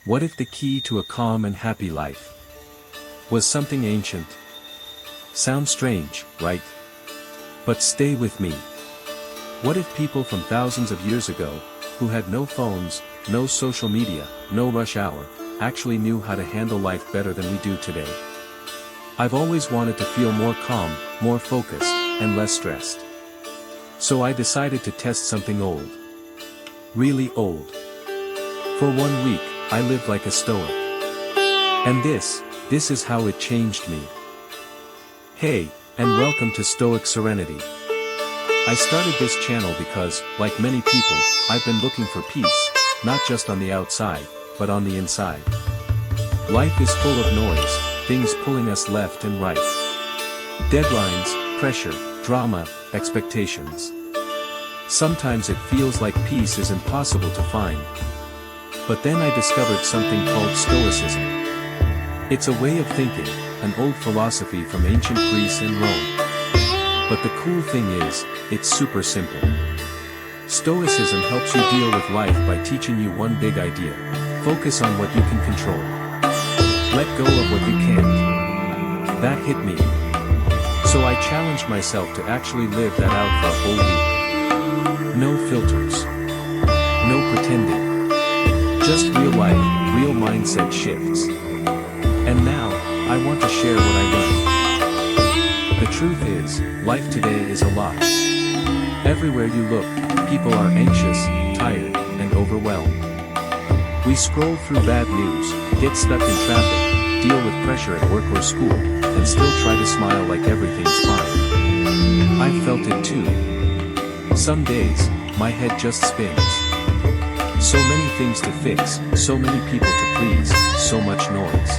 What if the key to a calm and happy life was something ancient? Sounds strange, right? But stay with me. What if people from thousands of years ago, who had no phones, no social media, no rush hour, actually knew how to handle life better than we do today? I've always wanted to feel more calm, more focused, and less stressed. So I decided to test something old. Really old. For 1 week, I lived like a Stoic. And this is how it changed me. Hey, and welcome to Stoic Serenity. I started this channel because, like many people, I've been looking for peace, not just on the outside, but on the inside. Life is full of noise, things pulling us left and right. Deadlines, pressure, drama, expectations. Sometimes it feels like peace is impossible to find. But then I discovered something called Stoicism. It's a way of thinking, an old philosophy from ancient Greece and Rome. But the cool thing is, it's super simple. Stoicism helps you deal with life by teaching you one big idea. Focus on what you can control. Let go of what you can't. That hit me. So I challenged myself to actually live that out for a whole week. No filters. No pretending. Just real life, real mindset shifts. And now, I want to share what I learned. The truth is, life today is a lot. Everywhere you look, people are anxious, tired, and overwhelmed. We scroll through bad news, get stuck in traffic, deal with pressure at work or school, and still try to smile like everything's fine. I felt it too. Some days, my head just spins. So many things to fix, so many people to please, so much noise.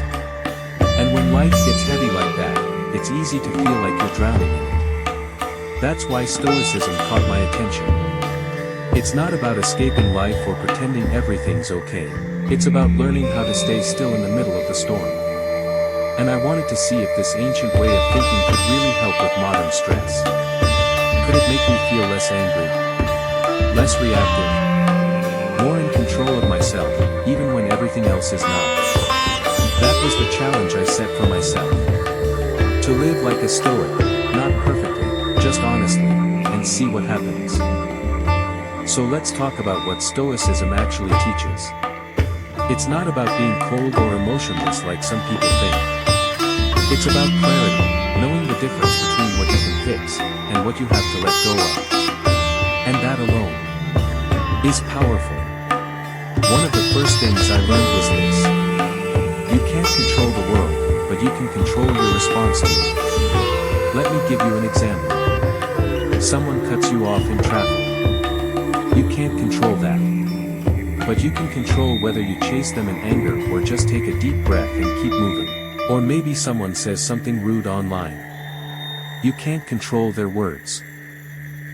And when life gets heavy like that, it's easy to feel like you're drowning in it. That's why Stoicism caught my attention. It's not about escaping life or pretending everything's okay. It's about learning how to stay still in the middle of the storm. And I wanted to see if this ancient way of thinking could really help with modern stress. Could it make me feel less angry? Less reactive? More in control of myself, even when everything else is not. That was the challenge I set for myself. To live like a Stoic, not perfectly, just honestly, and see what happens. So let's talk about what Stoicism actually teaches. It's not about being cold or emotionless like some people think. It's about clarity, knowing the difference between what you can fix, and what you have to let go of. And that alone is powerful. One of the first things I learned was this. You can't control the world, but you can control your response to it. Let me give you an example. Someone cuts you off in traffic. You can't control that. But you can control whether you chase them in anger or just take a deep breath and keep moving. Or maybe someone says something rude online. You can't control their words.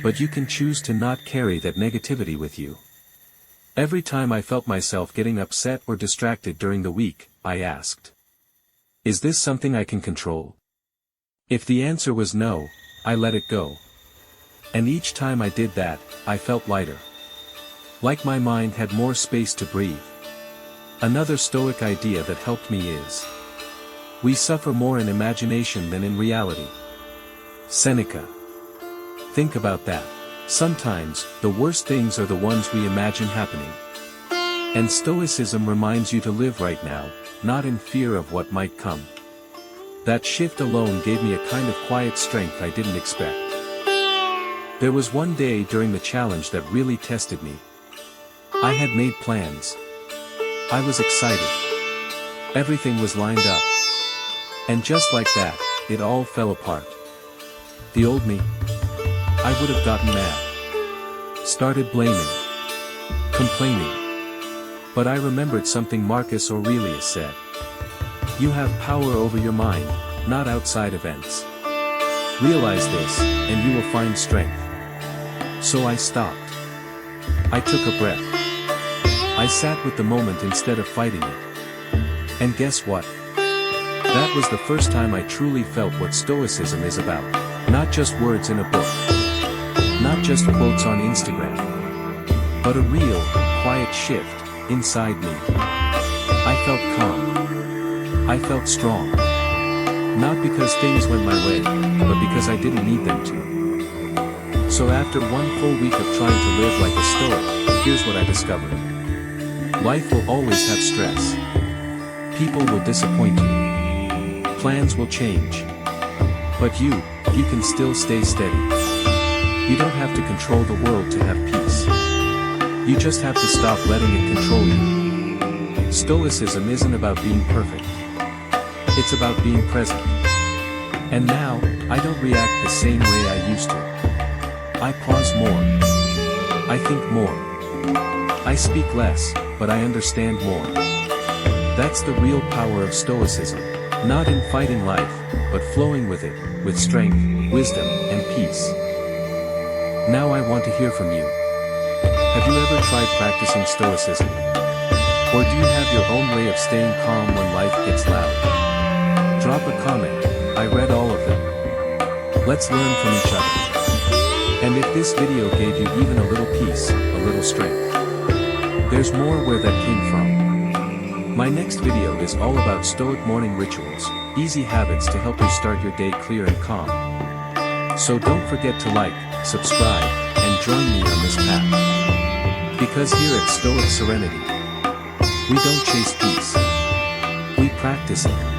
But you can choose to not carry that negativity with you. Every time I felt myself getting upset or distracted during the week, I asked, is this something I can control? If the answer was no, I let it go. And each time I did that, I felt lighter. Like my mind had more space to breathe. Another Stoic idea that helped me is, we suffer more in imagination than in reality. Seneca. Think about that. Sometimes, the worst things are the ones we imagine happening. And Stoicism reminds you to live right now, not in fear of what might come. That shift alone gave me a kind of quiet strength I didn't expect. There was one day during the challenge that really tested me. I had made plans. I was excited. Everything was lined up. And just like that, it all fell apart. The old me, I would have gotten mad. Started blaming. Complaining. But I remembered something Marcus Aurelius said. You have power over your mind, not outside events. Realize this, and you will find strength. So I stopped. I took a breath. I sat with the moment instead of fighting it. And guess what? That was the first time I truly felt what Stoicism is about. Not just words in a book. Not just quotes on Instagram. But a real, quiet shift inside me. felt calm. I felt strong. Not because things went my way, but because I didn't need them to. So after one full week of trying to live like a Stoic, here's what I discovered. Life will always have stress. People will disappoint you. Plans will change. But you can still stay steady. You don't have to control the world to have peace. You just have to stop letting it control you. Stoicism isn't about being perfect. It's about being present. And now, I don't react the same way I used to. I pause more. I think more. I speak less, but I understand more. That's the real power of Stoicism. Not in fighting life, but flowing with it, with strength, wisdom, and peace. Now I want to hear from you. Have you ever tried practicing Stoicism? Or do you have your own way of staying calm when life gets loud? Drop a comment. I read all of them. Let's learn from each other. And if this video gave you even a little peace, a little strength, there's more where that came from. My next video is all about Stoic morning rituals, easy habits to help you start your day clear and calm. So don't forget to like, subscribe, and join me on this path. Because here at Stoic Serenity, we don't chase peace. We practice it.